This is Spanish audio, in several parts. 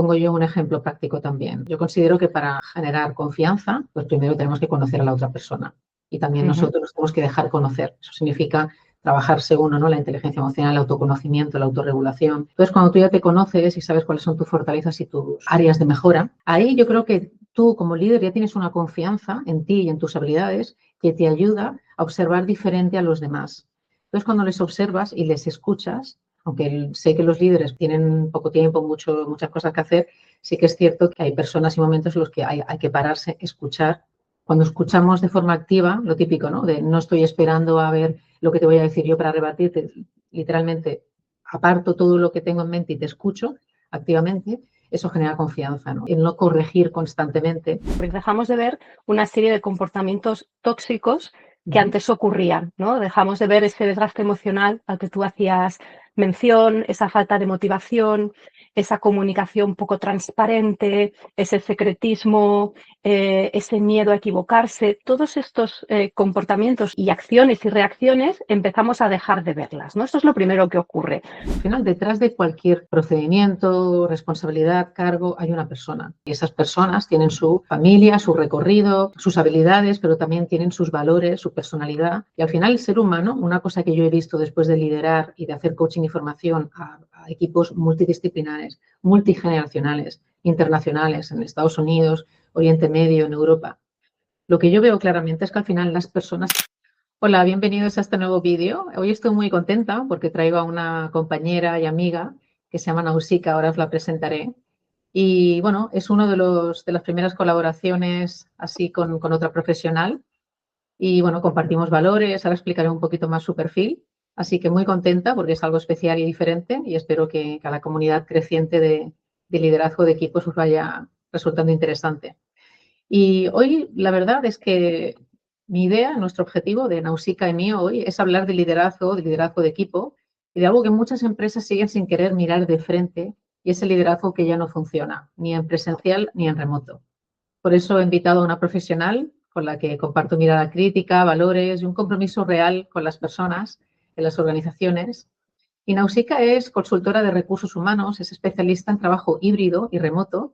pongo yo un ejemplo práctico también. Yo considero que para generar confianza, pues primero tenemos que conocer a la otra persona y también nosotros nos tenemos que dejar conocer. Eso significa trabajarse uno, ¿no? La inteligencia emocional, el autoconocimiento, la autorregulación. Entonces, cuando tú ya te conoces y sabes cuáles son tus fortalezas y tus áreas de mejora, ahí yo creo que tú como líder ya tienes una confianza en ti y en tus habilidades que te ayuda a observar diferente a los demás. Entonces, cuando les observas y les escuchas, aunque sé que los líderes tienen poco tiempo, muchas cosas que hacer, sí que es cierto que hay personas y momentos en los que hay que pararse, escuchar. Cuando escuchamos de forma activa, lo típico, ¿no? De no estoy esperando a ver lo que te voy a decir yo para rebatirte, literalmente aparto todo lo que tengo en mente y te escucho activamente, eso genera confianza, ¿no? El no corregir constantemente. Dejamos de ver una serie de comportamientos tóxicos que antes ocurrían, ¿no? Dejamos de ver ese desgaste emocional al que tú hacías mención, esa falta de motivación, esa comunicación poco transparente, ese secretismo, ese miedo a equivocarse. Todos estos comportamientos y acciones y reacciones empezamos a dejar de verlas, ¿no? Esto es lo primero que ocurre. Al final, detrás de cualquier procedimiento, responsabilidad, cargo, hay una persona. Y esas personas tienen su familia, su recorrido, sus habilidades, pero también tienen sus valores, su personalidad. Y al final, el ser humano, una cosa que yo he visto después de liderar y de hacer coaching y formación a equipos multidisciplinares, multigeneracionales, internacionales, en Estados Unidos, Oriente Medio, en Europa, lo que yo veo claramente es que al final las personas... Hola, bienvenidos a este nuevo vídeo. Hoy estoy muy contenta porque traigo a una compañera y amiga que se llama Nausicaa, ahora os la presentaré. Y bueno, es uno de las primeras colaboraciones así con otra profesional. Y bueno, compartimos valores, ahora explicaré un poquito más su perfil. Así que muy contenta porque es algo especial y diferente y espero que a la comunidad creciente de liderazgo de equipos os vaya resultando interesante. Y hoy la verdad es que mi idea, nuestro objetivo de Nausicaa y mío hoy es hablar de liderazgo de equipo y de algo que muchas empresas siguen sin querer mirar de frente y es el liderazgo que ya no funciona, ni en presencial ni en remoto. Por eso he invitado a una profesional con la que comparto mirada crítica, valores y un compromiso real con las personas en las organizaciones. Y Nausicaa es consultora de recursos humanos, es especialista en trabajo híbrido y remoto,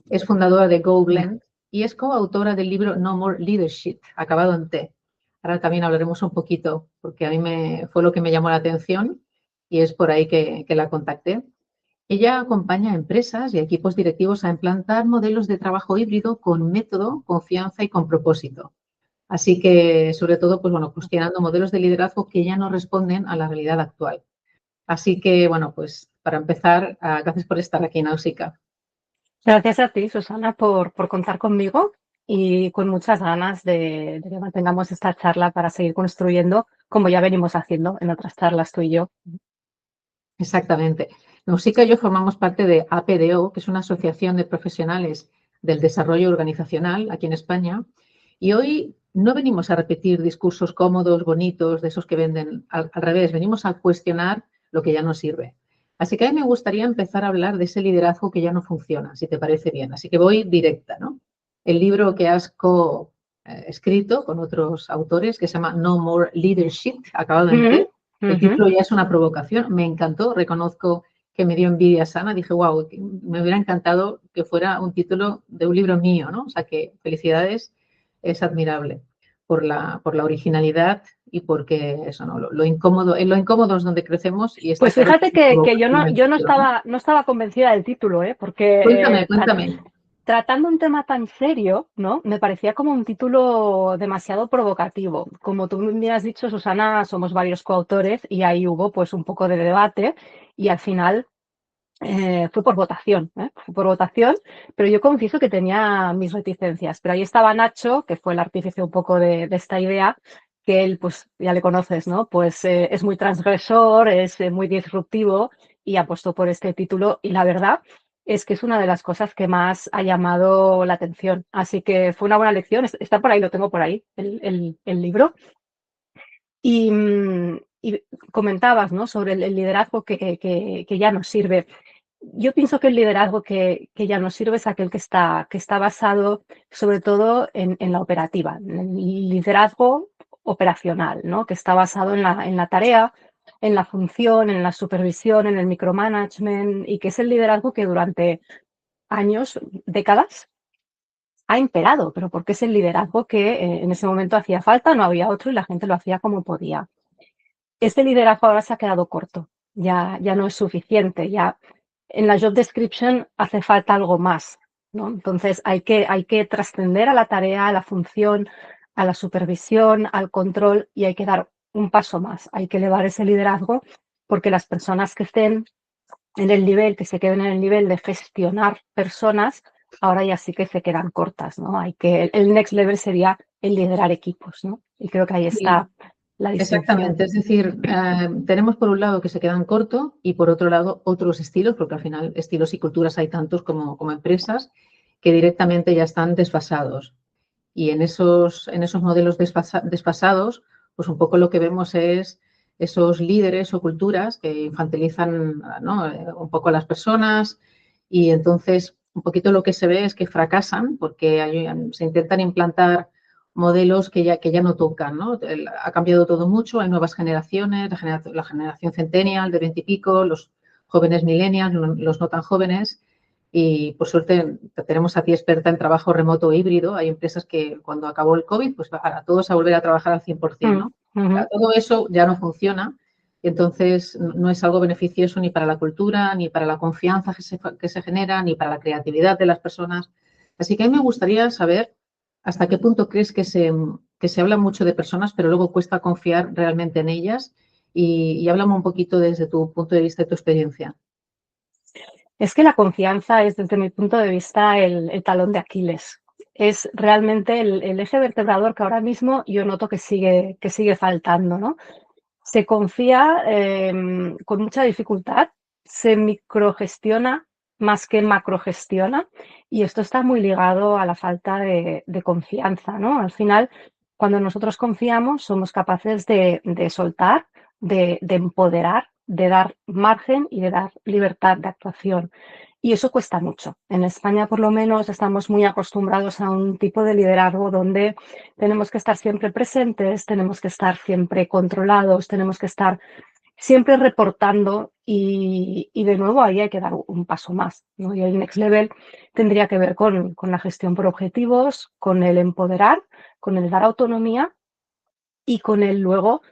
es fundadora de GoBlend y es coautora del libro No More Leadership, acabado en T. Ahora también hablaremos un poquito, porque a mí fue lo que me llamó la atención y es por ahí que la contacté. Ella acompaña a empresas y a equipos directivos a implantar modelos de trabajo híbrido con método, confianza y con propósito. Así que, sobre todo, pues bueno, cuestionando modelos de liderazgo que ya no responden a la realidad actual. Así que, bueno, pues para empezar, gracias por estar aquí, Nausicaa. Gracias a ti, Susana, por contar conmigo y con muchas ganas de que mantengamos esta charla para seguir construyendo, como ya venimos haciendo en otras charlas tú y yo. Exactamente. Nausicaa y yo formamos parte de APDO, que es una asociación de profesionales del desarrollo organizacional aquí en España. Y hoy no venimos a repetir discursos cómodos, bonitos, de esos que venden. Al revés, venimos a cuestionar lo que ya no sirve. Así que a mí me gustaría empezar a hablar de ese liderazgo que ya no funciona, si te parece bien. Así que voy directa, ¿no? El libro que has escrito con otros autores, que se llama No More Leadership, acabado en T. El título ya es una provocación, me encantó, reconozco que me dio envidia sana, dije, wow, me hubiera encantado que fuera un título de un libro mío, ¿no? O sea que felicidades, es admirable por la originalidad y porque eso, ¿no? Lo incómodo, en lo incómodo es donde crecemos y está Pues claro fíjate que yo el título, no estaba convencida del título, Cuéntame, porque cuéntame. tratando un tema tan serio, ¿no? Me parecía como un título demasiado provocativo. Como tú me has dicho, Susana, somos varios coautores y ahí hubo pues un poco de debate y al final fue por votación, fue por votación, pero yo confieso que tenía mis reticencias. Pero ahí estaba Nacho, que fue el artífice un poco de esta idea, que él, pues ya le conoces, ¿no? Pues es muy transgresor, es muy disruptivo y apostó por este título y la verdad es que es una de las cosas que más ha llamado la atención. Así que fue una buena lección. Está por ahí, lo tengo por ahí, el libro. Y comentabas, ¿no? Sobre el liderazgo que ya nos sirve. Yo pienso que el liderazgo que ya nos sirve es aquel que está basado sobre todo en la operativa, en el liderazgo operacional, ¿no? Que está basado en la tarea, en la función, en la supervisión, en el micromanagement y que es el liderazgo que durante años, décadas, ha imperado, pero porque es el liderazgo que en ese momento hacía falta, no había otro y la gente lo hacía como podía. Este liderazgo ahora se ha quedado corto, ya no es suficiente, ya en la job description hace falta algo más, ¿no? Entonces hay que trascender a la tarea, a la función, a la supervisión, al control y hay que dar un paso más, hay que elevar ese liderazgo porque las personas que estén en el nivel, que se queden en el nivel de gestionar personas, ahora ya sí que se quedan cortas, ¿no? El next level sería el liderar equipos, ¿no? Y creo que ahí Sí, está la distinción. exactamente. Es decir, tenemos por un lado que se quedan corto y por otro lado otros estilos, porque al final estilos y culturas hay tantos como empresas que directamente ya están desfasados. Y en esos modelos desfasados, pues un poco lo que vemos es esos líderes o culturas que infantilizan, ¿no? Un poco a las personas y entonces un poquito lo que se ve es que fracasan porque se intentan implantar modelos que ya no tocan, ¿no? Ha cambiado todo mucho, hay nuevas generaciones, la generación centennial de 20 y pico, los jóvenes millennials, los no tan jóvenes, y por suerte tenemos a ti experta en trabajo remoto e híbrido. Hay empresas que cuando acabó el COVID, pues a todos a volver a trabajar al 100%, ¿no? Ujú. Todo eso ya no funciona. Entonces, no es algo beneficioso ni para la cultura, ni para la confianza que se genera, ni para la creatividad de las personas. Así que a mí me gustaría saber hasta qué punto crees que se habla mucho de personas, pero luego cuesta confiar realmente en ellas. Y háblame un poquito desde tu punto de vista y tu experiencia. Es que la confianza es, desde mi punto de vista, el talón de Aquiles. Es realmente el eje vertebrador que ahora mismo yo noto que sigue faltando, ¿no? Se confía con mucha dificultad, se microgestiona más que macrogestiona y esto está muy ligado a la falta de confianza, ¿no? Al final, cuando nosotros confiamos, somos capaces de soltar, de empoderar, de dar margen y de dar libertad de actuación. Y eso cuesta mucho. En España, por lo menos, estamos muy acostumbrados a un tipo de liderazgo donde tenemos que estar siempre presentes, tenemos que estar siempre controlados, tenemos que estar siempre reportando y de nuevo ahí hay que dar un paso más, ¿no? Y el next level tendría que ver con la gestión por objetivos, con el empoderar, con el dar autonomía y con el luego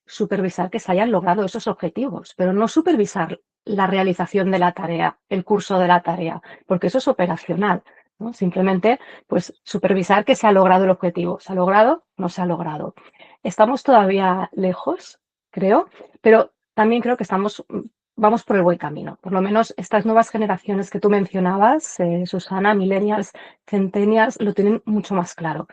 supervisar que se hayan logrado esos objetivos, pero no supervisar la realización de la tarea, el curso de la tarea, porque eso es operacional, ¿no? Simplemente, pues, supervisar que se ha logrado el objetivo. ¿Se ha logrado? No se ha logrado. Estamos todavía lejos, creo, pero también creo que vamos por el buen camino. Por lo menos estas nuevas generaciones que tú mencionabas, Susana, millennials, centennials, lo tienen mucho más claro.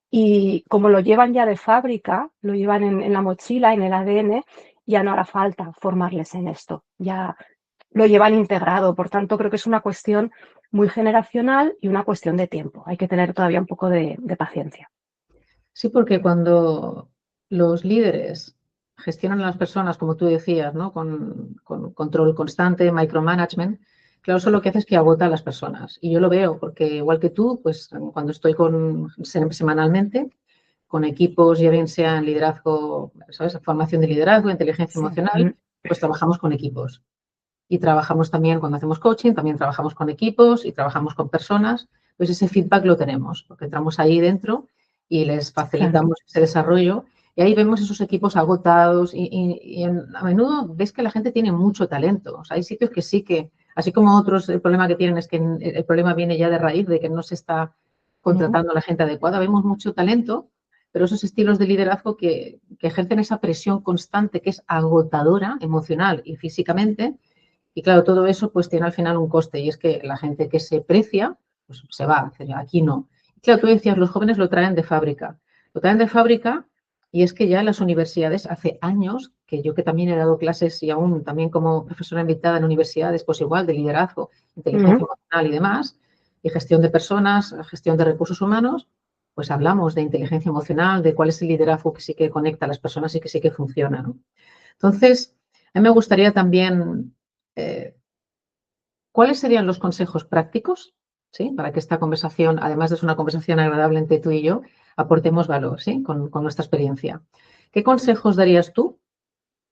Y como lo llevan ya de fábrica, lo llevan en la mochila, en el ADN, ya no hará falta formarles en esto, ya lo llevan integrado. Por tanto, creo que es una cuestión muy generacional y una cuestión de tiempo. Hay que tener todavía un poco de paciencia. Sí, porque cuando los líderes gestionan a las personas, como tú decías, ¿no? Con control constante, micromanagement, claro, eso lo que hace es que agota a las personas. Y yo lo veo, porque igual que tú, pues cuando estoy semanalmente con equipos, ya bien sea en liderazgo, ¿sabes? Formación de liderazgo, inteligencia Sí. emocional, pues trabajamos con equipos. Y trabajamos también, cuando hacemos coaching, también trabajamos con equipos y trabajamos con personas. Pues ese feedback lo tenemos, porque entramos ahí dentro y les Claro. facilitamos ese desarrollo. Y ahí vemos esos equipos agotados y a menudo ves que la gente tiene mucho talento. O sea, hay sitios que sí que, así como otros, el problema que tienen es que el problema viene ya de raíz, de que no se está Ujú. contratando a la gente adecuada. Vemos mucho talento, pero esos estilos de liderazgo que ejercen esa presión constante que es agotadora emocional y físicamente. Y claro, todo eso pues tiene al final un coste y es que la gente que se precia, pues se va, aquí no. Y claro, tú decías, los jóvenes lo traen de fábrica. Lo traen de fábrica y es que ya en las universidades hace años, que yo que también he dado clases y aún también como profesora invitada en universidades, pues igual de liderazgo, inteligencia Ujú. emocional y demás, y gestión de personas, gestión de recursos humanos, pues hablamos de inteligencia emocional, de cuál es el liderazgo que sí que conecta a las personas y que sí que funciona, ¿no? Entonces, a mí me gustaría también eh, ¿cuáles serían los consejos prácticos, ¿sí? Para que esta conversación, además de ser una conversación agradable entre tú y yo, aportemos valor, ¿sí? Con nuestra experiencia. ¿Qué consejos darías tú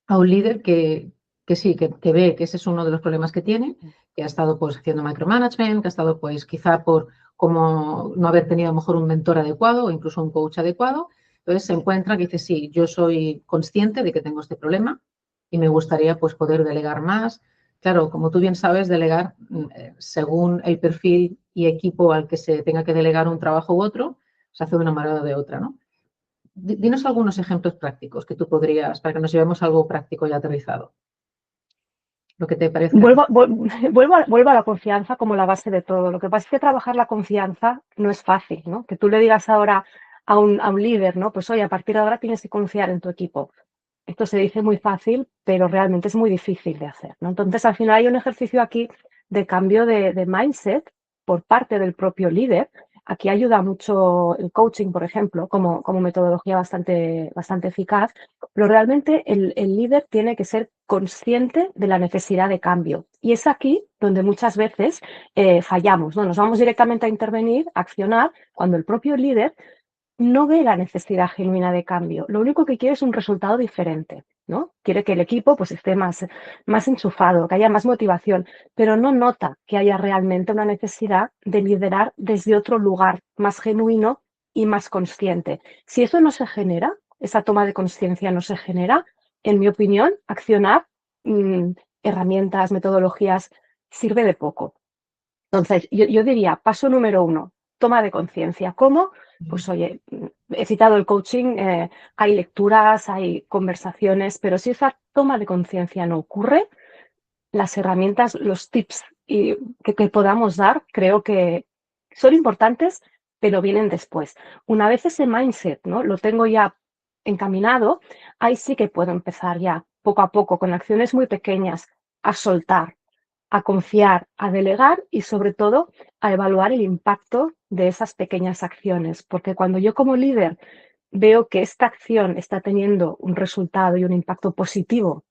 a un líder que que sí, que ve que ese es uno de los problemas que tiene, que ha estado pues haciendo micromanagement, que ha estado pues quizá por como no haber tenido a lo mejor un mentor adecuado o incluso un coach adecuado. Entonces se encuentra que dice, sí, yo soy consciente de que tengo este problema y me gustaría pues poder delegar más. Claro, como tú bien sabes, delegar según el perfil y equipo al que se tenga que delegar un trabajo u otro, se hace de una manera o de otra, ¿no? Dinos algunos ejemplos prácticos que tú podrías, para que nos llevemos algo práctico y aterrizado. Lo que te parezca a ti. Vuelvo a la confianza como la base de todo. Lo que pasa es que trabajar la confianza no es fácil, ¿no? Que tú le digas ahora a un líder, ¿no? Pues oye, a partir de ahora tienes que confiar en tu equipo. Esto se dice muy fácil, pero realmente es muy difícil de hacer, ¿no? Entonces, al final hay un ejercicio aquí de cambio de mindset por parte del propio líder. Aquí ayuda mucho el coaching, por ejemplo, como metodología bastante eficaz, pero realmente el líder tiene que ser consciente de la necesidad de cambio. Y es aquí donde muchas veces fallamos, ¿no? Nos vamos directamente a intervenir, a accionar, cuando el propio líder no ve la necesidad genuina de cambio. Lo único que quiere es un resultado diferente, ¿no? Quiere que el equipo pues, esté más enchufado, que haya más motivación, pero no nota que haya realmente una necesidad de liderar desde otro lugar más genuino y más consciente. Si eso no se genera, esa toma de conciencia no se genera, en mi opinión, accionar herramientas, metodologías, sirve de poco. Entonces, yo diría, paso número 1, toma de conciencia. ¿Cómo? Pues oye, he citado el coaching, hay lecturas, hay conversaciones, pero si esa toma de conciencia no ocurre, las herramientas, los tips que podamos dar, creo que son importantes, pero vienen después. Una vez ese mindset, ¿no? Lo tengo ya encaminado, ahí sí que puedo empezar ya poco a poco, con acciones muy pequeñas, a soltar, a confiar, a delegar y sobre todo a evaluar el impacto de esas pequeñas acciones. Porque cuando yo como líder veo que esta acción está teniendo un resultado y un impacto positivo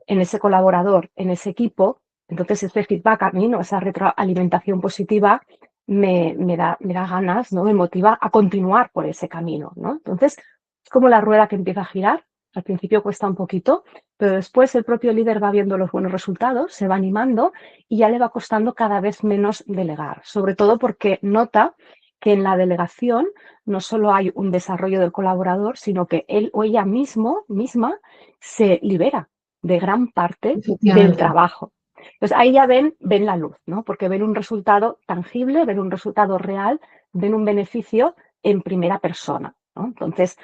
en ese colaborador, en ese equipo, entonces ese feedback a mí, ¿no? Esa retroalimentación positiva me da ganas, ¿no? Me motiva a continuar por ese camino, ¿no? Entonces es como la rueda que empieza a girar. Al principio cuesta un poquito, pero después el propio líder va viendo los buenos resultados, se va animando y ya le va costando cada vez menos delegar, sobre todo porque nota que en la delegación no solo hay un desarrollo del colaborador, sino que él o ella misma se libera de gran parte del Efectivamente. trabajo. Entonces ahí ya ven la luz, ¿no? Porque ven un resultado tangible, ven un resultado real, ven un beneficio en primera persona, ¿no? Entonces,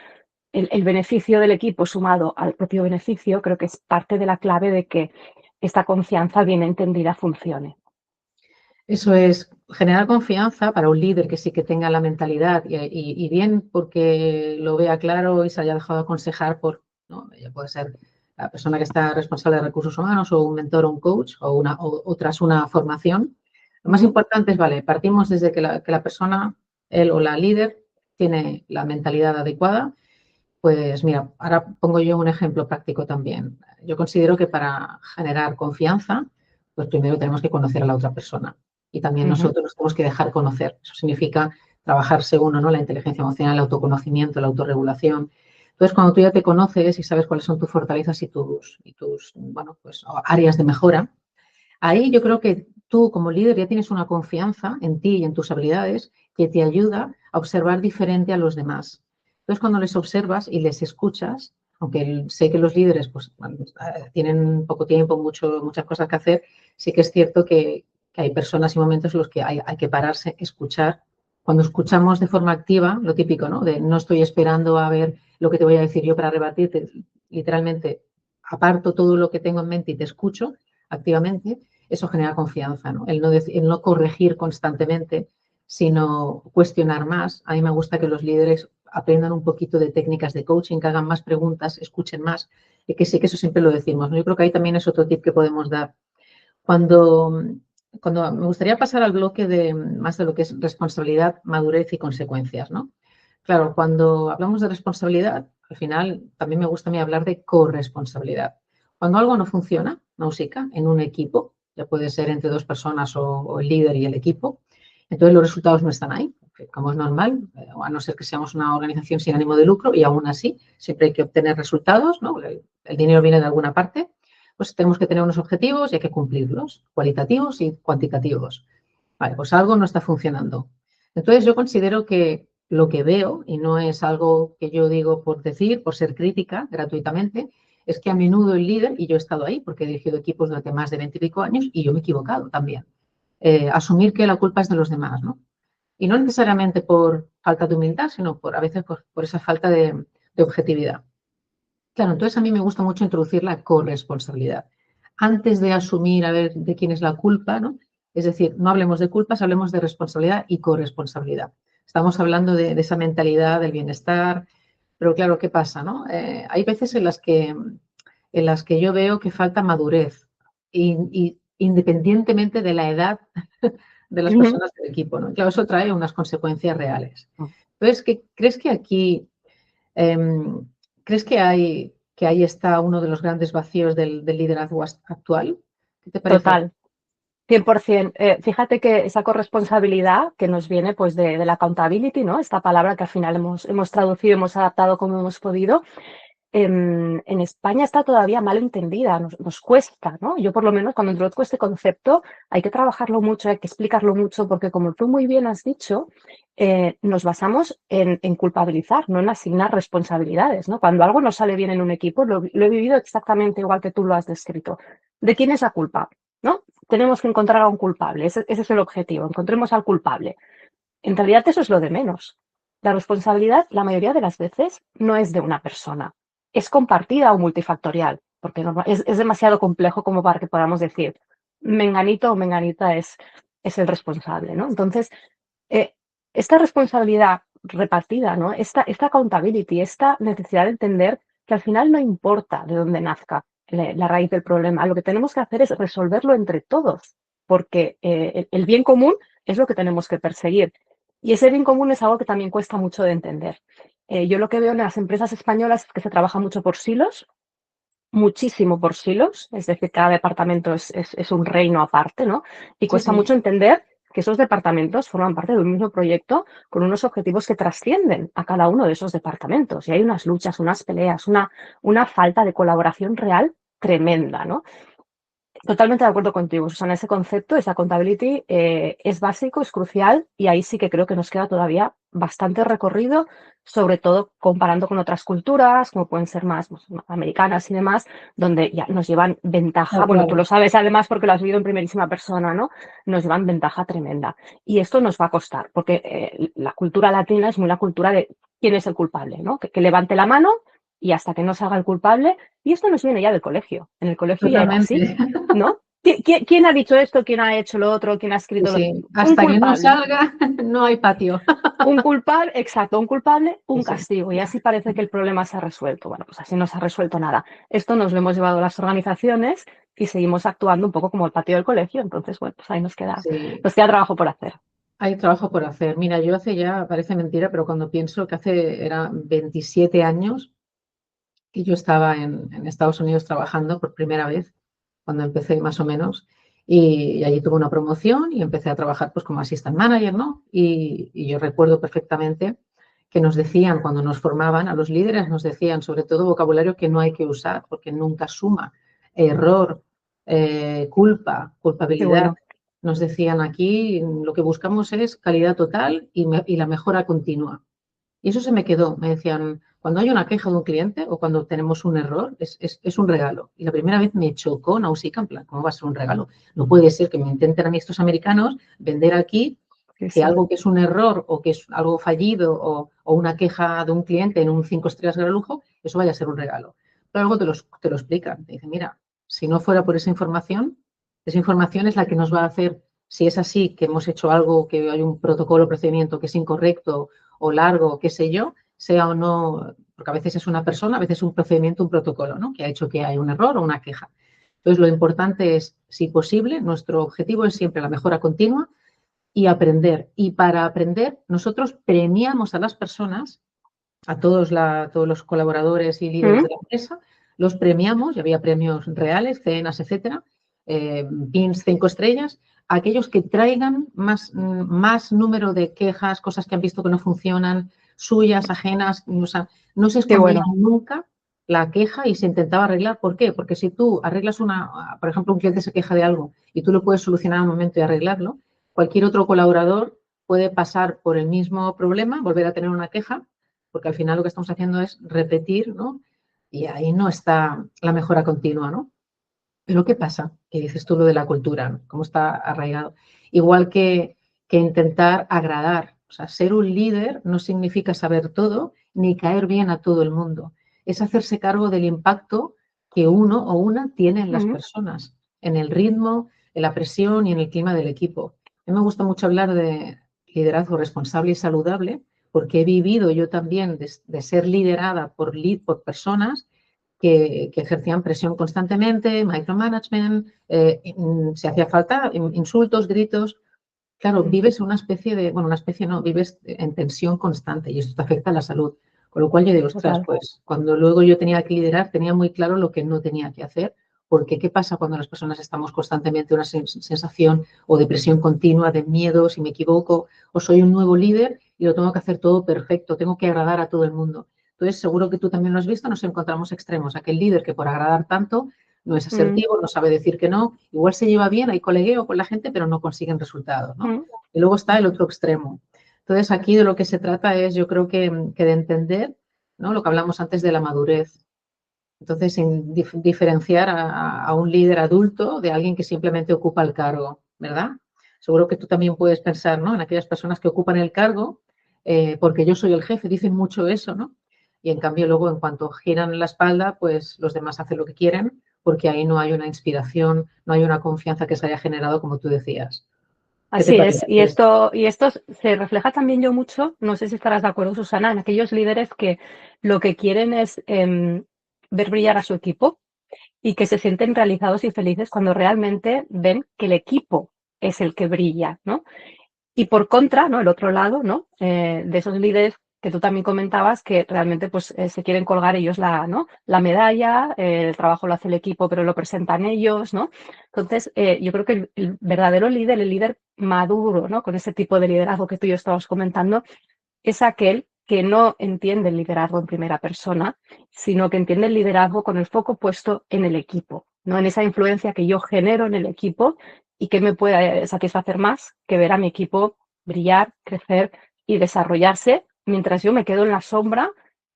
el beneficio del equipo sumado al propio beneficio creo que es parte de la clave de que esta confianza bien entendida funcione. Eso es generar confianza para un líder que sí que tenga la mentalidad y bien porque lo vea claro y se haya dejado aconsejar por, ¿no? Ya puede ser la persona que está responsable de recursos humanos o un mentor o un coach o tras una formación. Lo más importante es, vale, partimos desde que la persona, él o la líder, tiene la mentalidad adecuada. Pues mira, ahora pongo yo un ejemplo práctico también. Yo considero que para generar confianza, pues primero tenemos que conocer a la otra persona y también nosotros nos tenemos que dejar conocer. Eso significa trabajar según, ¿no? La inteligencia emocional, el autoconocimiento, la autorregulación. Entonces, cuando tú ya te conoces y sabes cuáles son tus fortalezas y tus bueno, pues, áreas de mejora, ahí yo creo que tú como líder ya tienes una confianza en ti y en tus habilidades que te ayuda a observar diferente a los demás. Entonces, cuando les observas y les escuchas, aunque sé que los líderes pues, bueno, tienen poco tiempo, muchas cosas que hacer, sí que es cierto que hay personas y momentos en los que hay que pararse, escuchar. Cuando escuchamos de forma activa, lo típico, ¿no? De no estoy esperando a ver lo que te voy a decir yo para rebatirte, literalmente aparto todo lo que tengo en mente y te escucho activamente, eso genera confianza, ¿no? El no corregir constantemente, sino cuestionar más. A mí me gusta que los líderes aprendan un poquito de técnicas de coaching, que hagan más preguntas, escuchen más, y que sí que eso siempre lo decimos, ¿no? Yo creo que ahí también es otro tip que podemos dar. Cuando me gustaría pasar al bloque de más de lo que es responsabilidad, madurez y consecuencias, ¿no? Claro, cuando hablamos de responsabilidad, al final también me gusta a mí hablar de corresponsabilidad. Cuando algo no funciona, Nausicaa, en un equipo, ya puede ser entre dos personas o el líder y el equipo, entonces los resultados no están ahí, como es normal, a no ser que seamos una organización sin ánimo de lucro y aún así siempre hay que obtener resultados, ¿no? El dinero viene de alguna parte. pues tenemos que tener unos objetivos y hay que cumplirlos, cualitativos y cuantitativos. Vale, pues algo no está funcionando. Entonces yo considero que lo que veo, y no es algo que yo digo por decir, por ser crítica gratuitamente, es que a menudo el líder, y yo he estado ahí porque he dirigido equipos durante más de 20 y pico años y yo me he equivocado también, asumir que la culpa es de los demás, ¿no? Y no necesariamente por falta de humildad, sino a veces por esa falta de objetividad. Claro, entonces a mí me gusta mucho introducir la corresponsabilidad. Antes de asumir a ver de quién es la culpa, ¿no? Es decir, no hablemos de culpas, hablemos de responsabilidad y corresponsabilidad. Estamos hablando de esa mentalidad del bienestar, pero claro, ¿qué pasa, no? Hay veces en las que yo veo que falta madurez, y independientemente de la edad de las personas del equipo, ¿no? Claro, eso trae unas consecuencias reales. Entonces, ¿crees que aquí, crees que ahí está uno de los grandes vacíos del liderazgo actual? ¿Qué te parece? Total. 100%. Fíjate que esa corresponsabilidad que nos viene pues de la accountability, ¿no? Esta palabra que al final hemos traducido, hemos adaptado como hemos podido, en España está todavía mal entendida, nos cuesta, ¿no? Yo por lo menos cuando introduzco este concepto hay que trabajarlo mucho, hay que explicarlo mucho, porque como tú muy bien has dicho, nos basamos en culpabilizar, no en asignar responsabilidades, ¿no? Cuando algo no sale bien en un equipo, lo he vivido exactamente igual que tú lo has descrito. ¿De quién es la culpa? ¿No? Tenemos que encontrar a un culpable, ese es el objetivo, encontremos al culpable. En realidad eso es lo de menos. La responsabilidad, la mayoría de las veces, no es de una persona, es compartida o multifactorial, porque es demasiado complejo como para que podamos decir, menganito o menganita es el responsable, ¿no? Entonces, esta responsabilidad repartida, ¿no? Esta accountability, esta necesidad de entender que al final no importa de dónde nazca la raíz del problema, lo que tenemos que hacer es resolverlo entre todos, porque el bien común es lo que tenemos que perseguir. Y ese bien común es algo que también cuesta mucho de entender. Yo lo que veo en las empresas españolas es que se trabaja mucho por silos, muchísimo por silos, es decir, cada departamento es un reino aparte, ¿no? Y cuesta Sí. mucho entender que esos departamentos forman parte de un mismo proyecto con unos objetivos que trascienden a cada uno de esos departamentos. Y hay unas luchas, unas peleas, una falta de colaboración real tremenda, ¿no? Totalmente de acuerdo contigo, Susana. Ese concepto, esa accountability, es básico, es crucial y ahí sí que creo que nos queda todavía bastante recorrido, sobre todo comparando con otras culturas, como pueden ser más americanas y demás, donde ya nos llevan ventaja. Bueno, tú lo sabes además porque lo has vivido en primerísima persona, ¿no? Nos llevan ventaja tremenda. Y esto nos va a costar, porque la cultura latina es muy la cultura de quién es el culpable, ¿no? Que levante la mano y hasta que no salga el culpable. Y esto nos viene ya del colegio. En el colegio ya era así, ¿no? ¿Quién ha dicho esto? ¿Quién ha hecho lo otro? ¿Quién ha escrito lo otro? Sí, hasta que no salga, no hay patio. Un culpable, exacto, un culpable, un Sí. castigo. Y así parece que el problema se ha resuelto. Bueno, pues así no se ha resuelto nada. Esto nos lo hemos llevado a las organizaciones y seguimos actuando un poco como el patio del colegio. Entonces, bueno, pues ahí nos queda trabajo por hacer. Hay trabajo por hacer. Mira, yo hace ya, parece mentira, pero cuando pienso que era 27 años que yo estaba en Estados Unidos trabajando por primera vez, cuando empecé más o menos, y allí tuve una promoción y empecé a trabajar pues como assistant manager, ¿no? Y yo recuerdo perfectamente que nos decían, cuando nos formaban a los líderes, nos decían sobre todo vocabulario que no hay que usar, porque nunca suma, error, culpa, culpabilidad. Bueno. Nos decían aquí, lo que buscamos es calidad total y la mejora continua. Y eso se me quedó. Me decían, cuando hay una queja de un cliente o cuando tenemos un error, es un regalo. Y la primera vez me chocó Nausicaa, en plan, ¿cómo va a ser un regalo? No puede ser que me intenten a mí estos americanos vender aquí que algo que es un error o que es algo fallido o una queja de un cliente en un 5 estrellas de lujo, eso vaya a ser un regalo. Pero luego te lo explican. Te dicen, mira, si no fuera por esa información es la que nos va a hacer, si es así, que hemos hecho algo, que hay un protocolo, procedimiento que es incorrecto o largo, qué sé yo, sea o no, porque a veces es una persona, a veces es un procedimiento, un protocolo, ¿no? Que ha hecho que hay un error o una queja. Entonces, lo importante es, si posible, nuestro objetivo es siempre la mejora continua y aprender. Y para aprender, nosotros premiamos a las personas, a todos los colaboradores y líderes de la empresa, los premiamos, y había premios reales, cenas, etcétera, pins 5 estrellas, aquellos que traigan más número de quejas, cosas que han visto que no funcionan, suyas, ajenas, no se escondían nunca la queja y se intentaba arreglar. ¿Por qué? Porque si tú arreglas por ejemplo, un cliente se queja de algo y tú lo puedes solucionar al momento y arreglarlo, cualquier otro colaborador puede pasar por el mismo problema, volver a tener una queja, porque al final lo que estamos haciendo es repetir, ¿no? Y ahí no está la mejora continua, ¿no? Pero ¿qué pasa? Que dices tú lo de la cultura, ¿no? ¿Cómo está arraigado? Igual que intentar agradar. O sea, ser un líder no significa saber todo ni caer bien a todo el mundo. Es hacerse cargo del impacto que uno o una tiene en las personas, en el ritmo, en la presión y en el clima del equipo. A mí me gusta mucho hablar de liderazgo responsable y saludable porque he vivido yo también de ser liderada por personas que ejercían presión constantemente, micromanagement, si hacía falta, insultos, gritos. Claro, vives una especie de, bueno, una especie no, vives en tensión constante y esto te afecta a la salud. Con lo cual yo digo, ostras, Total. pues cuando luego yo tenía que liderar, tenía muy claro lo que no tenía que hacer, porque ¿qué pasa cuando las personas estamos constantemente en una sensación o de presión continua, de miedo, si me equivoco, o soy un nuevo líder y lo tengo que hacer todo perfecto, tengo que agradar a todo el mundo? Entonces, seguro que tú también lo has visto, nos encontramos extremos. Aquel líder que por agradar tanto no es asertivo, no sabe decir que no, igual se lleva bien, hay colegueo con la gente, pero no consiguen resultados, ¿no? Y luego está el otro extremo. Entonces, aquí de lo que se trata es, yo creo que de entender, ¿no? Lo que hablamos antes de la madurez. Entonces, diferenciar a un líder adulto de alguien que simplemente ocupa el cargo, ¿verdad? Seguro que tú también puedes pensar, ¿no? En aquellas personas que ocupan el cargo, porque yo soy el jefe, dicen mucho eso, ¿no? Y en cambio luego en cuanto giran la espalda, pues los demás hacen lo que quieren, porque ahí no hay una inspiración, no hay una confianza que se haya generado, como tú decías. ¿Qué te Así es, y parece? esto se refleja también yo mucho, no sé si estarás de acuerdo, Susana, en aquellos líderes que lo que quieren es ver brillar a su equipo y que se sienten realizados y felices cuando realmente ven que el equipo es el que brilla, ¿no? Y por contra, ¿no? El otro lado, ¿no? De esos líderes que tú también comentabas que realmente pues se quieren colgar ellos ¿no? La medalla, el trabajo lo hace el equipo, pero lo presentan ellos, ¿no? Entonces, yo creo que el verdadero líder, el líder maduro, ¿no? Con ese tipo de liderazgo que tú y yo estabas comentando, es aquel que no entiende el liderazgo en primera persona, sino que entiende el liderazgo con el foco puesto en el equipo, ¿no? En esa influencia que yo genero en el equipo y que me puede satisfacer más que ver a mi equipo brillar, crecer y desarrollarse mientras yo me quedo en la sombra,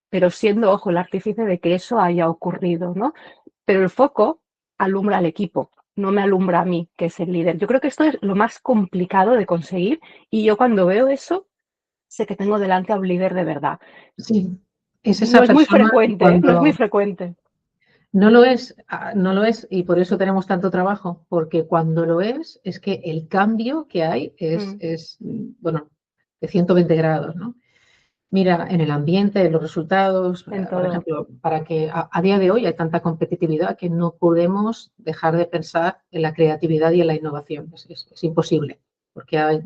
pero siendo, ojo, el artífice de que eso haya ocurrido, ¿no? Pero el foco alumbra al equipo, no me alumbra a mí, que es el líder. Yo creo que esto es lo más complicado de conseguir y yo cuando veo eso sé que tengo delante a un líder de verdad. Sí, es No esa es muy persona que frecuente, ¿eh? No es muy cuando frecuente. no lo es, no lo es, y por eso tenemos tanto trabajo, porque cuando lo es que el cambio que hay Mm, bueno, de 120 grados, ¿no? Mira, en el ambiente, en los resultados, en por todo. ejemplo, para que a día de hoy hay tanta competitividad que no podemos dejar de pensar en la creatividad y en la innovación. Es imposible, porque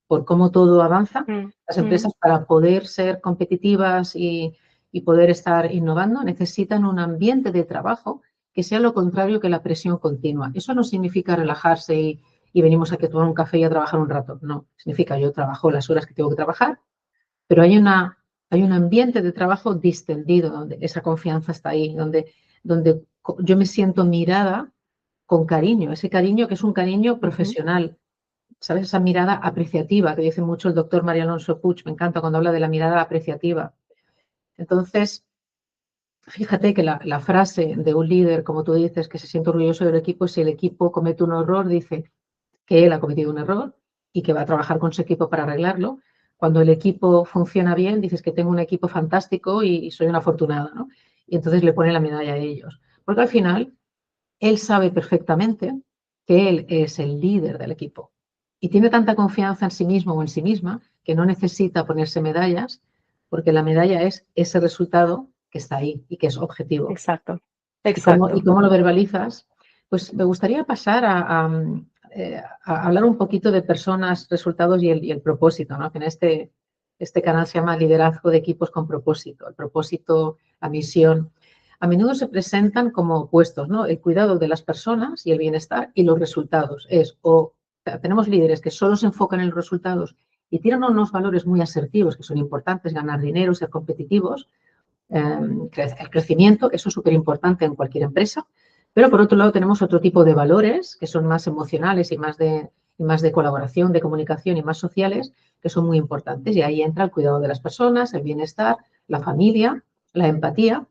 por cómo todo avanza, Mm, las mm, empresas para poder ser competitivas y poder estar innovando necesitan un ambiente de trabajo que sea lo contrario que la presión continua. Eso no significa relajarse y venimos aquí a tomar un café y a trabajar un rato. No, significa yo trabajo las horas que tengo que trabajar, pero hay un ambiente de trabajo distendido, donde esa confianza está ahí, donde yo me siento mirada con cariño, ese cariño que es un cariño ujú. profesional, ¿sabes? Esa mirada apreciativa que dice mucho el doctor María Alonso Puig, me encanta cuando habla de la mirada apreciativa. Entonces, fíjate que la frase de un líder, como tú dices, que se siente orgulloso del equipo, si el equipo comete un error, dice que él ha cometido un error y que va a trabajar con su equipo para arreglarlo. Cuando el equipo funciona bien, dices que tengo un equipo fantástico y soy una afortunada, ¿no? Y entonces le pone la medalla a ellos. Porque al final, él sabe perfectamente que él es el líder del equipo y tiene tanta confianza en sí mismo o en sí misma que no necesita ponerse medallas porque la medalla es ese resultado que está ahí y que es objetivo. Exacto, Y exacto. cómo lo verbalizas? Pues me gustaría pasar a hablar un poquito de personas, resultados y el propósito, ¿no? Que en este canal se llama Liderazgo de Equipos con Propósito. El propósito, la misión, a menudo se presentan como opuestos, ¿no? El cuidado de las personas y el bienestar y los resultados. Tenemos líderes que solo se enfocan en los resultados y tienen unos valores muy asertivos que son importantes, ganar dinero, ser competitivos, el crecimiento, eso es súper importante en cualquier empresa, pero por otro lado tenemos otro tipo de valores que son más emocionales y más de colaboración, de comunicación y más sociales, que son muy importantes. Y ahí entra el cuidado de las personas, el bienestar, la familia, la empatía.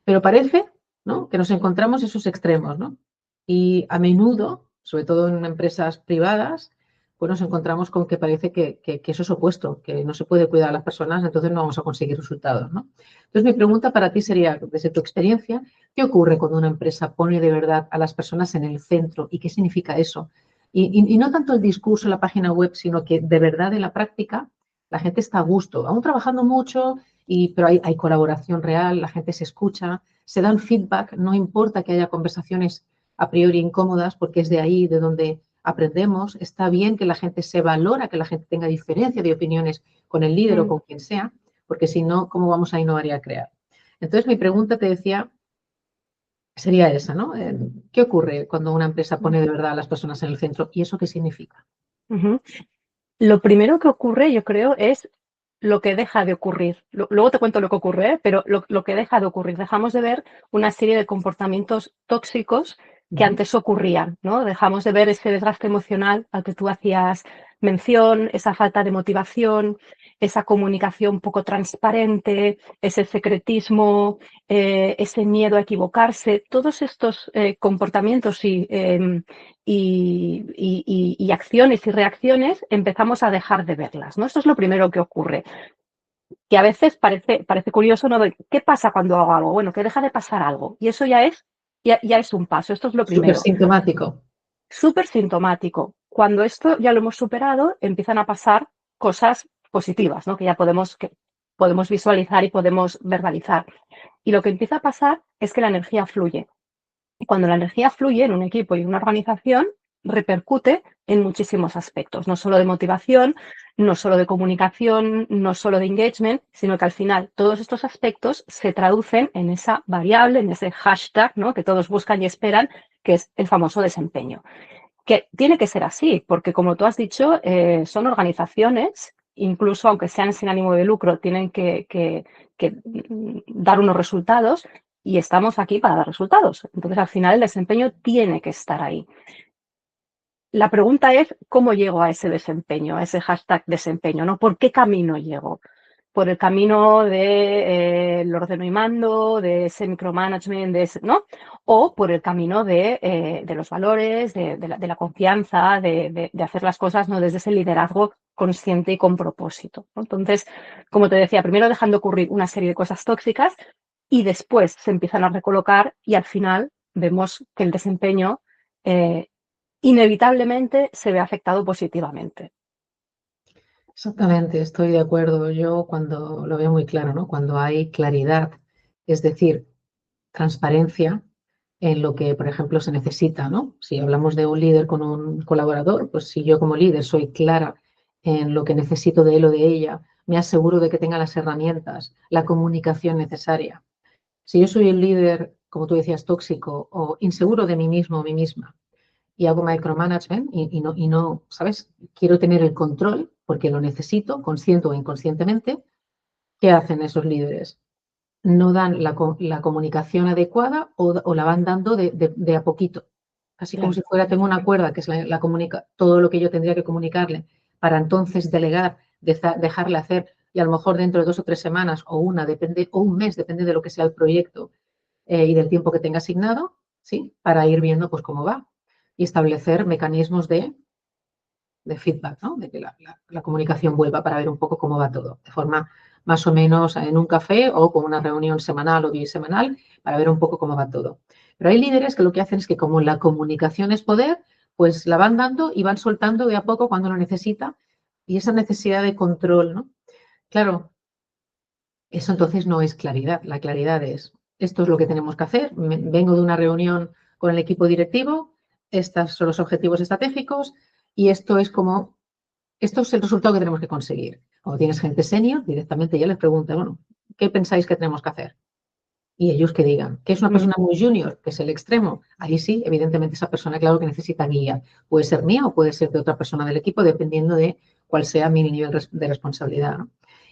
Pero parece, ¿no?, que nos encontramos esos extremos, ¿no? Y a menudo, sobre todo en empresas privadas, pues nos encontramos con que parece que eso es opuesto, que no se puede cuidar a las personas, entonces no vamos a conseguir resultados, ¿no? Entonces, mi pregunta para ti sería, desde tu experiencia, ¿qué ocurre cuando una empresa pone de verdad a las personas en el centro y qué significa eso? Y no tanto el discurso en la página web, sino que de verdad en la práctica la gente está a gusto, aún trabajando mucho, pero hay colaboración real, la gente se escucha, se dan feedback, no importa que haya conversaciones a priori incómodas, porque es de ahí de donde aprendemos. Está bien que la gente se valora, que la gente tenga diferencia de opiniones con el líder o con quien sea, porque si no, ¿cómo vamos a innovar y a crear? Entonces, mi pregunta, te decía, sería esa, ¿no? ¿Qué ocurre cuando una empresa pone de verdad a las personas en el centro y eso qué significa? Lo primero que ocurre, yo creo, es lo que deja de ocurrir. Luego te cuento lo que ocurre, ¿eh? Pero lo que deja de ocurrir. Dejamos de ver una serie de comportamientos tóxicos que antes ocurrían, ¿no? Dejamos de ver ese desgaste emocional al que tú hacías mención, esa falta de motivación, esa comunicación poco transparente, ese secretismo, ese miedo a equivocarse. Todos estos comportamientos y acciones y reacciones empezamos a dejar de verlas, ¿no? Esto es lo primero que ocurre, que a veces parece curioso, ¿no? ¿Qué pasa cuando hago algo? Bueno, que deja de pasar algo y eso ya es un paso, esto es lo Súper primero. sintomático. Súper sintomático. Cuando esto ya lo hemos superado, empiezan a pasar cosas positivas, ¿no? Que podemos visualizar y podemos verbalizar. Y lo que empieza a pasar es que la energía fluye. Y cuando la energía fluye en un equipo y en una organización, repercute en muchísimos aspectos, no solo de motivación, no solo de comunicación, no solo de engagement, sino que al final todos estos aspectos se traducen en esa variable, en ese hashtag, ¿no?, que todos buscan y esperan, que es el famoso desempeño. Que tiene que ser así, porque como tú has dicho, son organizaciones, incluso aunque sean sin ánimo de lucro, tienen que dar unos resultados y estamos aquí para dar resultados. Entonces, al final, el desempeño tiene que estar ahí. La pregunta es, ¿cómo llego a ese desempeño, a ese hashtag desempeño, ¿no? ¿Por qué camino llego? Por el camino de el ordeno y mando, de ese micromanagement, ¿no? O por el camino de los valores, de la confianza, de hacer las cosas, ¿no?, desde ese liderazgo consciente y con propósito, ¿no? Entonces, como te decía, primero dejando ocurrir una serie de cosas tóxicas y después se empiezan a recolocar y al final vemos que el desempeño inevitablemente se ve afectado positivamente. Exactamente, estoy de acuerdo. Yo cuando lo veo muy claro, ¿no? Cuando hay claridad, es decir, transparencia en lo que, por ejemplo, se necesita, ¿no? Si hablamos de un líder con un colaborador, pues si yo como líder soy clara en lo que necesito de él o de ella, me aseguro de que tenga las herramientas, la comunicación necesaria. Si yo soy el líder, como tú decías, tóxico o inseguro de mí mismo o mí misma, y hago micromanagement y no, ¿sabes? Quiero tener el control porque lo necesito, consciente o inconscientemente. ¿Qué hacen esos líderes? No dan la comunicación adecuada o la van dando de a poquito. Así como Claro. si fuera, tengo una cuerda que es todo lo que yo tendría que comunicarle para entonces delegar, dejarle hacer y a lo mejor dentro de 2 o 3 semanas o o un mes, depende de lo que sea el proyecto y del tiempo que tenga asignado, ¿sí? Para ir viendo pues cómo va y establecer mecanismos de feedback, ¿no? De que la comunicación vuelva para ver un poco cómo va todo, de forma más o menos en un café o con una reunión semanal o bisemanal para ver un poco cómo va todo. Pero hay líderes que lo que hacen es que como la comunicación es poder, pues la van dando y van soltando de a poco cuando lo necesita y esa necesidad de control, ¿no? Claro, eso entonces no es claridad. La claridad es, esto es lo que tenemos que hacer. Vengo de una reunión con el equipo directivo, estos son los objetivos estratégicos y esto es el resultado que tenemos que conseguir. Cuando tienes gente senior, directamente ya les preguntas, bueno, ¿qué pensáis que tenemos que hacer? Y ellos que digan, que es una persona muy junior, que es el extremo, ahí sí, evidentemente esa persona, claro que necesita guía. Puede ser mía o puede ser de otra persona del equipo, dependiendo de cuál sea mi nivel de responsabilidad, ¿no?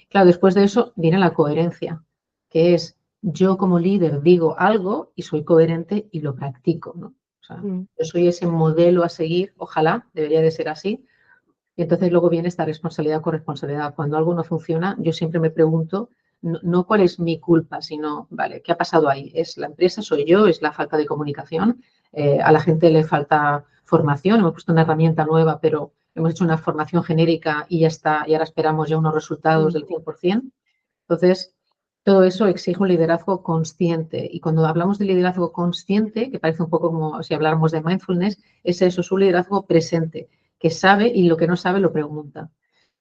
Claro, después de eso viene la coherencia, que es yo como líder digo algo y soy coherente y lo practico, ¿no? O sea, yo soy ese modelo a seguir, ojalá, debería de ser así. Y entonces luego viene esta responsabilidad, corresponsabilidad. Cuando algo no funciona, yo siempre me pregunto, no cuál es mi culpa, sino, vale, ¿qué ha pasado ahí? ¿Es la empresa? ¿Soy yo? ¿Es la falta de comunicación? ¿A la gente le falta formación? Hemos puesto una herramienta nueva, pero hemos hecho una formación genérica y ya está, y ahora esperamos ya unos resultados del 100%. Entonces, todo eso exige un liderazgo consciente. Y cuando hablamos de liderazgo consciente, que parece un poco como si habláramos de mindfulness, es eso, es un liderazgo presente, que sabe y lo que no sabe lo pregunta.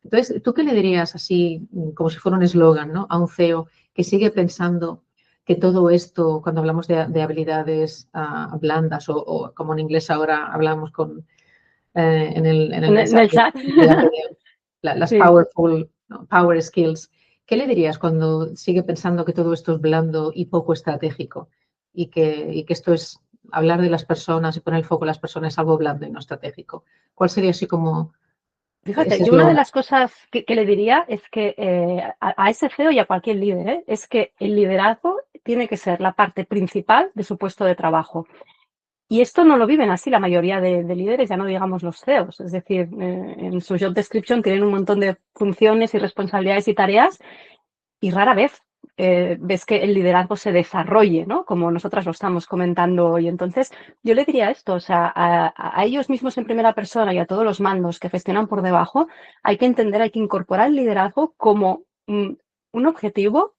Entonces, ¿tú qué le dirías así, como si fuera un eslogan, ¿no?, a un CEO que sigue pensando que todo esto, cuando hablamos de habilidades blandas o como en inglés ahora hablamos en el En el mensaje, chat. las Sí. powerful, ¿no?, power skills? ¿Qué le dirías cuando sigue pensando que todo esto es blando y poco estratégico y que esto es hablar de las personas y poner el foco en las personas es algo blando y no estratégico? ¿Cuál sería así como Fíjate, ese yo una de eslogan? las cosas que le diría es que a ese CEO y a cualquier líder, es que el liderazgo tiene que ser la parte principal de su puesto de trabajo. Y esto no lo viven así la mayoría de líderes, ya no digamos los CEOs. Es decir, en su job description tienen un montón de funciones y responsabilidades y tareas y rara vez ves que el liderazgo se desarrolle, ¿no? Como nosotras lo estamos comentando hoy. Entonces, yo le diría esto, o sea, a ellos mismos en primera persona y a todos los mandos que gestionan por debajo, hay que entender, hay que incorporar el liderazgo como un objetivo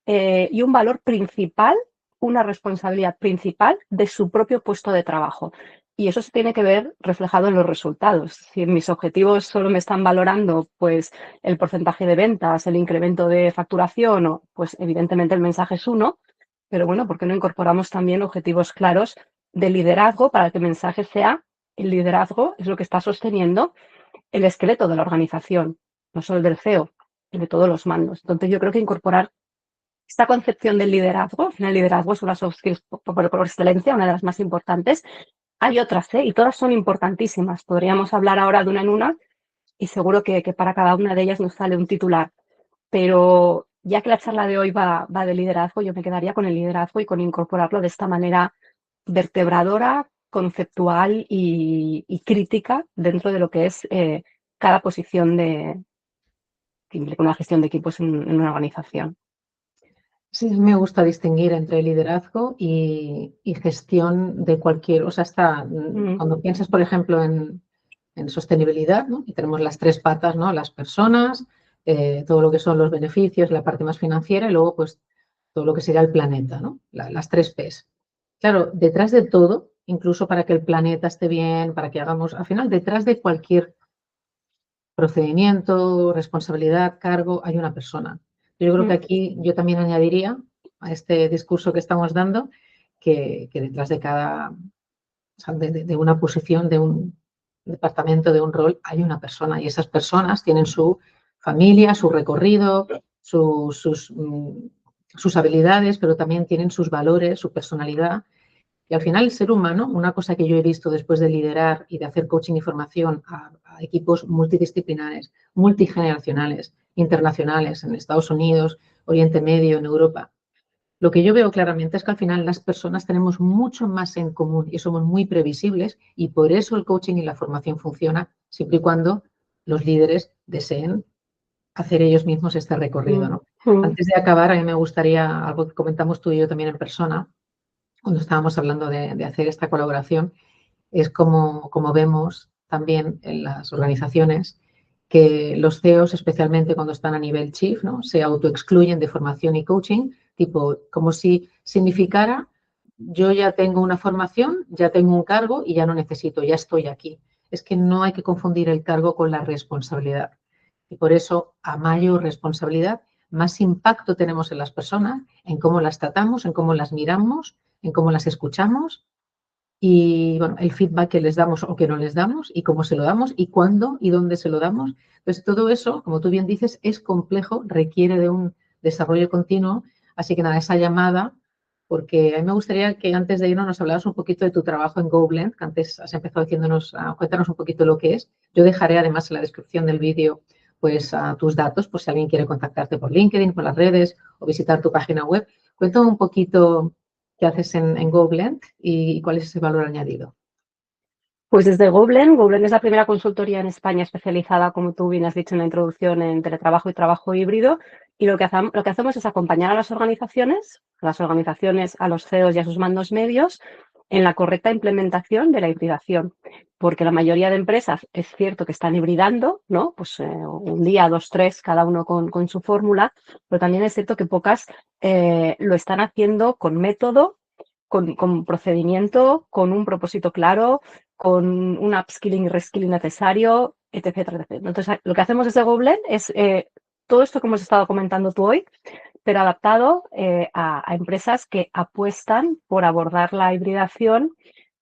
y un valor principal, una responsabilidad principal de su propio puesto de trabajo. Y eso se tiene que ver reflejado en los resultados. Si en mis objetivos solo me están valorando pues, el porcentaje de ventas, el incremento de facturación, pues evidentemente el mensaje es uno, pero bueno, ¿por qué no incorporamos también objetivos claros de liderazgo para que el mensaje sea el liderazgo es lo que está sosteniendo el esqueleto de la organización, no solo el del CEO, el de todos los mandos? Entonces yo creo que incorporar esta concepción del liderazgo, el liderazgo es una soft skills por excelencia, una de las más importantes. Hay otras, y todas son importantísimas. Podríamos hablar ahora de una en una y seguro que para cada una de ellas nos sale un titular. Pero ya que la charla de hoy va de liderazgo, yo me quedaría con el liderazgo y con incorporarlo de esta manera vertebradora, conceptual y crítica dentro de lo que es cada posición que implica una gestión de equipos en una organización. Sí, me gusta distinguir entre liderazgo y gestión de cualquier, o sea, Mm, cuando piensas, por ejemplo, en sostenibilidad, ¿no?, y tenemos las tres patas, ¿no?, las personas, todo lo que son los beneficios, la parte más financiera y luego, pues, todo lo que sería el planeta, ¿no?, las tres Ps. Claro, detrás de todo, incluso para que el planeta esté bien, para que hagamos, al final, detrás de cualquier procedimiento, responsabilidad, cargo, hay una persona. Yo creo que mm, aquí yo también añadiría a este discurso que estamos dando que detrás de cada, o sea, de una posición, de un departamento, de un rol, hay una persona y esas personas tienen su familia, su recorrido, sus habilidades, pero también tienen sus valores, su personalidad. Y al final el ser humano, una cosa que yo he visto después de liderar y de hacer coaching y formación a equipos multidisciplinares, multigeneracionales, internacionales, en Estados Unidos, Oriente Medio, en Europa, lo que yo veo claramente es que al final las personas tenemos mucho más en común y somos muy previsibles y por eso el coaching y la formación funciona siempre y cuando los líderes deseen hacer ellos mismos este recorrido, mm, ¿no? mm. Antes de acabar, a mí me gustaría algo que comentamos tú y yo también en persona, cuando estábamos hablando de hacer esta colaboración, es como vemos también en las organizaciones que los CEOs, especialmente cuando están a nivel chief, ¿no?, se autoexcluyen de formación y coaching, tipo, como si significara yo ya tengo una formación, ya tengo un cargo y ya no necesito, ya estoy aquí. Es que no hay que confundir el cargo con la responsabilidad. Y por eso, a mayor responsabilidad, más impacto tenemos en las personas, en cómo las tratamos, en cómo las miramos, en cómo las escuchamos y, bueno, el feedback que les damos o que no les damos y cómo se lo damos y cuándo y dónde se lo damos. Entonces, todo eso, como tú bien dices, es complejo, requiere de un desarrollo continuo. Así que nada, esa llamada, porque a mí me gustaría que antes de irnos nos hablaras un poquito de tu trabajo en GoBlend, que antes has empezado diciéndonos, cuéntanos un poquito lo que es. Yo dejaré además en la descripción del vídeo pues a tus datos, pues si alguien quiere contactarte por LinkedIn, por las redes o visitar tu página web. Cuéntame un poquito qué haces en GoBlend y cuál es ese valor añadido. Pues desde GoBlend es la primera consultoría en España especializada, como tú bien has dicho en la introducción, en teletrabajo y trabajo híbrido. Y lo que hacemos es acompañar a las organizaciones, a los CEOs y a sus mandos medios en la correcta implementación de la hibridación. Porque la mayoría de empresas es cierto que están hibridando, ¿no? Pues un día, dos, tres, cada uno con su fórmula, pero también es cierto que pocas lo están haciendo con método, con procedimiento, con un propósito claro, con un upskilling y reskilling necesario, etc, etc. Entonces, lo que hacemos desde GoBlend es todo esto que hemos estado comentando tú hoy, pero adaptado a empresas que apuestan por abordar la hibridación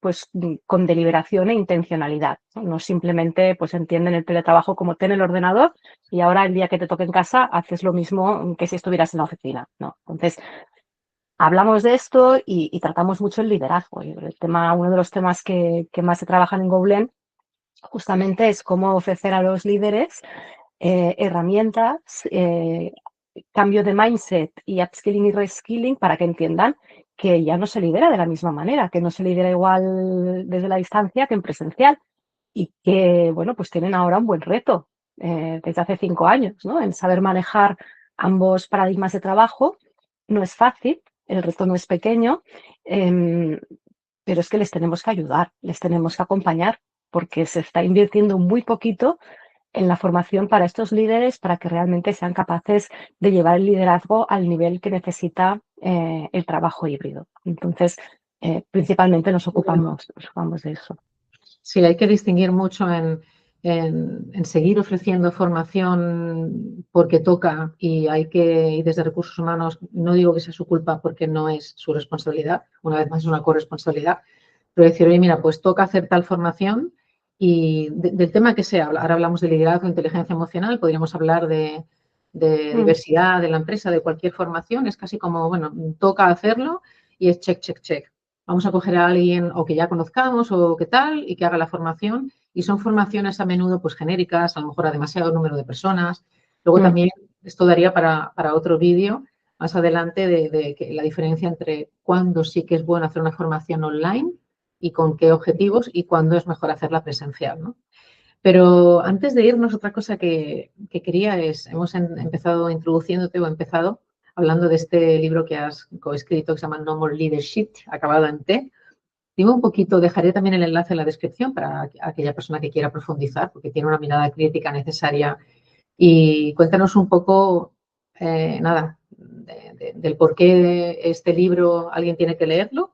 pues con deliberación e intencionalidad. No simplemente pues entienden el teletrabajo como ten el ordenador y ahora el día que te toque en casa haces lo mismo que si estuvieras en la oficina. No. Entonces, hablamos de esto y tratamos mucho el liderazgo. Uno de los temas que más se trabajan en GoBlend justamente es cómo ofrecer a los líderes herramientas, cambio de mindset y upskilling y reskilling para que entiendan que ya no se lidera de la misma manera, que no se lidera igual desde la distancia que en presencial y que, bueno, pues tienen ahora un buen reto desde hace 5 años, ¿no? En saber manejar ambos paradigmas de trabajo. No es fácil, el reto no es pequeño, pero es que les tenemos que ayudar, les tenemos que acompañar, porque se está invirtiendo muy poquito en la formación para estos líderes para que realmente sean capaces de llevar el liderazgo al nivel que necesita el trabajo híbrido. Entonces, principalmente nos ocupamos de eso. Sí, hay que distinguir mucho en seguir ofreciendo formación porque toca y desde recursos humanos, no digo que sea su culpa porque no es su responsabilidad, una vez más es una corresponsabilidad, pero decir, oye, mira, pues toca hacer tal formación y del tema que sea. Ahora hablamos de liderazgo, inteligencia emocional, podríamos hablar de diversidad de la empresa, de cualquier formación, es casi como, bueno, toca hacerlo y es check, check, check. Vamos a coger a alguien o que ya conozcamos o qué tal y que haga la formación. Y son formaciones a menudo pues genéricas, a lo mejor a demasiado número de personas. Luego también esto daría para otro vídeo más adelante de que la diferencia entre cuándo sí que es bueno hacer una formación online y con qué objetivos y cuándo es mejor hacerla presencial, ¿no? Pero antes de irnos, otra cosa que quería es, hemos empezado introduciéndote o empezado hablando de este libro que has coescrito que se llama No More Leadership, acabado en T. Dime un poquito, dejaré también el enlace en la descripción para aquella persona que quiera profundizar, porque tiene una mirada crítica necesaria. Y cuéntanos un poco, nada, del por qué este libro alguien tiene que leerlo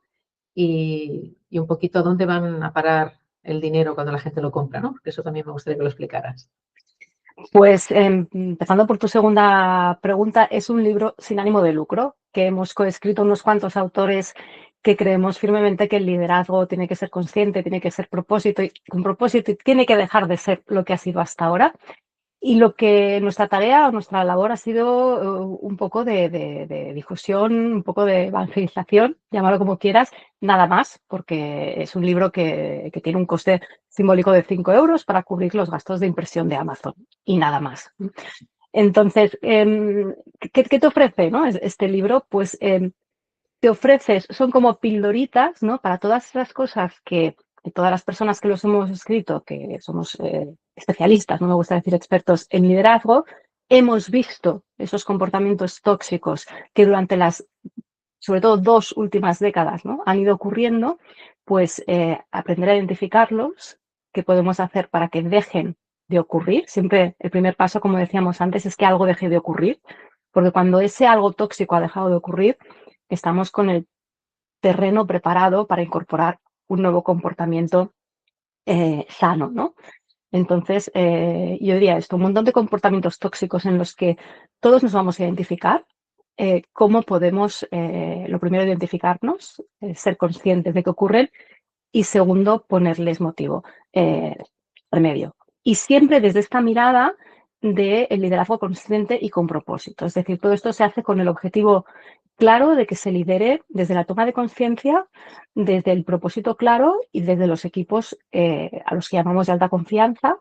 y un poquito a dónde van a parar el dinero cuando la gente lo compra, ¿no? Porque eso también me gustaría que lo explicaras. Pues empezando por tu segunda pregunta, es un libro sin ánimo de lucro que hemos coescrito unos cuantos autores que creemos firmemente que el liderazgo tiene que ser consciente, tiene que ser con propósito y tiene que dejar de ser lo que ha sido hasta ahora. Y lo que nuestra tarea o nuestra labor ha sido un poco de difusión, un poco de evangelización, llámalo como quieras, nada más, porque es un libro que tiene un coste simbólico de 5 euros para cubrir los gastos de impresión de Amazon y nada más. Entonces, ¿qué te ofrece, ¿no? Este libro? Pues te ofreces, son como pildoritas, ¿no? Para todas esas cosas que todas las personas que los hemos escrito, que somos especialistas, no me gusta decir expertos en liderazgo, hemos visto esos comportamientos tóxicos que durante las, sobre todo 2 últimas décadas, ¿no? Han ido ocurriendo, pues aprender a identificarlos, qué podemos hacer para que dejen de ocurrir. Siempre el primer paso, como decíamos antes, es que algo deje de ocurrir, porque cuando ese algo tóxico ha dejado de ocurrir, estamos con el terreno preparado para incorporar un nuevo comportamiento sano, ¿no? Entonces, yo diría esto, un montón de comportamientos tóxicos en los que todos nos vamos a identificar. ¿Cómo podemos, lo primero, identificarnos, ser conscientes de que ocurren y segundo, ponerles motivo, remedio? Y siempre desde esta mirada del liderazgo consciente y con propósito. Es decir, todo esto se hace con el objetivo claro de que se lidere desde la toma de conciencia, desde el propósito claro y desde los equipos a los que llamamos de alta confianza,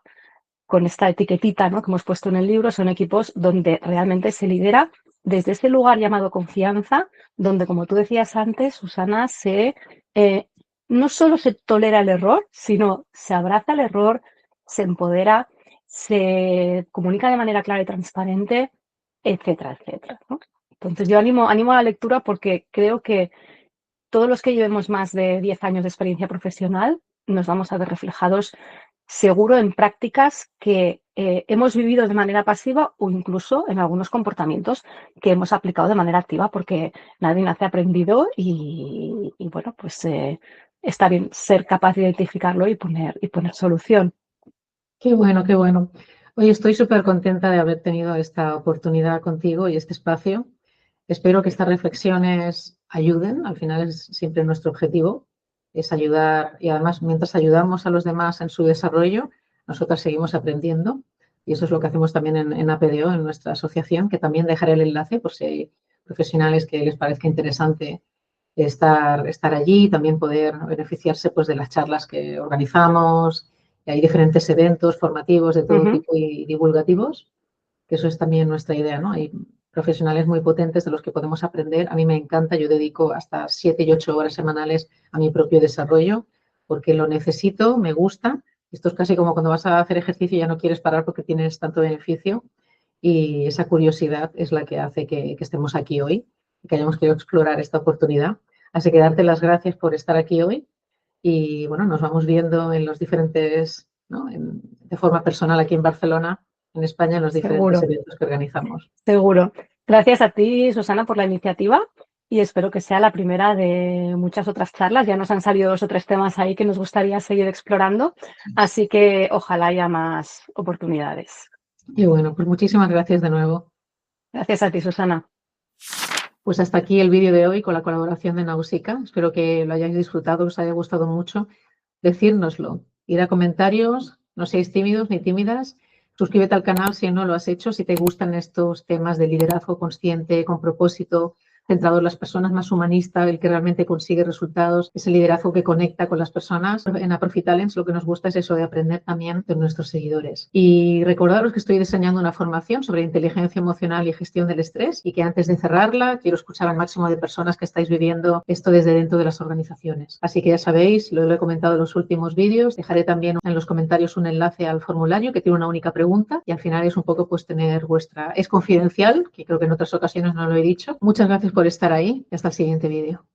con esta etiquetita, ¿no?, que hemos puesto en el libro, son equipos donde realmente se lidera desde ese lugar llamado confianza, donde, como tú decías antes, Susana, no solo se tolera el error, sino se abraza el error, se empodera, se comunica de manera clara y transparente, etcétera, etcétera, ¿no? Entonces yo animo a la lectura porque creo que todos los que llevemos más de 10 años de experiencia profesional nos vamos a ver reflejados seguro en prácticas que hemos vivido de manera pasiva o incluso en algunos comportamientos que hemos aplicado de manera activa porque nadie nace aprendido y bueno, pues está bien ser capaz de identificarlo y poner solución. Qué bueno, qué bueno. Oye, estoy súper contenta de haber tenido esta oportunidad contigo y este espacio. Espero que estas reflexiones ayuden. Al final es siempre nuestro objetivo, es ayudar y además mientras ayudamos a los demás en su desarrollo, nosotras seguimos aprendiendo y eso es lo que hacemos también en APDO, en nuestra asociación, que también dejaré el enlace por si hay profesionales que les parezca interesante estar allí y también poder beneficiarse pues, de las charlas que organizamos. Y hay diferentes eventos formativos de todo tipo y divulgativos, que eso es también nuestra idea, ¿no? Hay profesionales muy potentes de los que podemos aprender. A mí me encanta, yo dedico hasta 7 y 8 horas semanales a mi propio desarrollo porque lo necesito, me gusta. Esto es casi como cuando vas a hacer ejercicio y ya no quieres parar porque tienes tanto beneficio y esa curiosidad es la que hace que estemos aquí hoy y que hayamos querido explorar esta oportunidad. Así que darte las gracias por estar aquí hoy y bueno, nos vamos viendo en los diferentes, ¿no?, de forma personal aquí en Barcelona, en España, en los diferentes Seguro, eventos que organizamos. seguro. Gracias a ti, Susana, por la iniciativa y espero que sea la primera de muchas otras charlas. Ya nos han salido 2 o 3 temas ahí que nos gustaría seguir explorando, así que ojalá haya más oportunidades. Y bueno, pues muchísimas gracias de nuevo. Gracias a ti, Susana. Pues hasta aquí el vídeo de hoy con la colaboración de Nausicaa. Espero que lo hayáis disfrutado, que os haya gustado mucho. Decírnoslo, ir a comentarios, no seáis tímidos ni tímidas. Suscríbete al canal si no lo has hecho, si te gustan estos temas de liderazgo consciente, con propósito, centrado en las personas, más humanista, el que realmente consigue resultados, ese liderazgo que conecta con las personas. En Aprofitalents lo que nos gusta es eso de aprender también de nuestros seguidores. Y recordaros que estoy diseñando una formación sobre inteligencia emocional y gestión del estrés y que antes de cerrarla quiero escuchar al máximo de personas que estáis viviendo esto desde dentro de las organizaciones. Así que ya sabéis, lo he comentado en los últimos vídeos, dejaré también en los comentarios un enlace al formulario que tiene una única pregunta y al final es un poco pues tener vuestra... Es confidencial, que creo que en otras ocasiones no lo he dicho. Muchas gracias por estar ahí y hasta el siguiente vídeo.